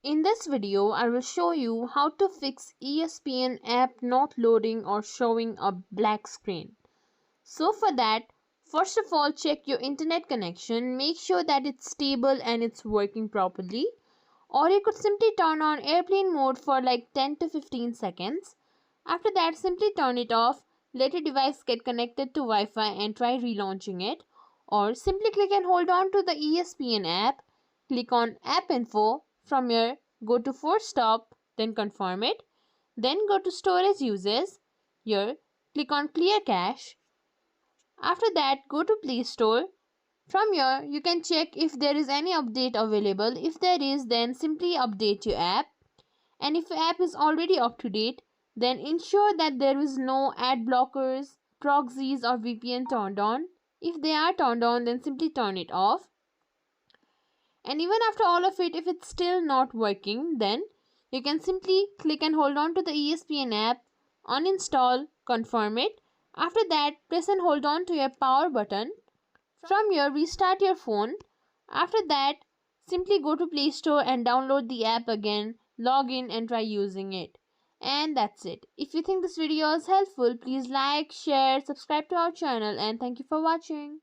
In this video, I will show you how to fix ESPN app not loading or showing a black screen. So for that, first of all check your internet connection, make sure that it's stable and it's working properly. Or you could simply turn on airplane mode for like 10 to 15 seconds. After that, simply turn it off, let your device get connected to Wi-Fi and try relaunching it. Or simply click and hold on to the ESPN app, click on App Info, from here go to Force Stop, then confirm it. Then go to Storage Uses, here click on Clear Cache. After that, go to Play Store. From here, you can check if there is any update available. If there is, then simply update your app. And if your app is already up to date, then ensure that there is no ad blockers, proxies or VPN turned on. If they are turned on, then simply turn it off. And even after all of it, if it's still not working, then you can simply click and hold on to the ESPN app, uninstall, confirm it. After that, press and hold on to your power button. From here, restart your phone. After that, simply go to Play Store and download the app again, log in and try using it. And that's it. If you think this video is helpful, please like, share, subscribe to our channel, and thank you for watching.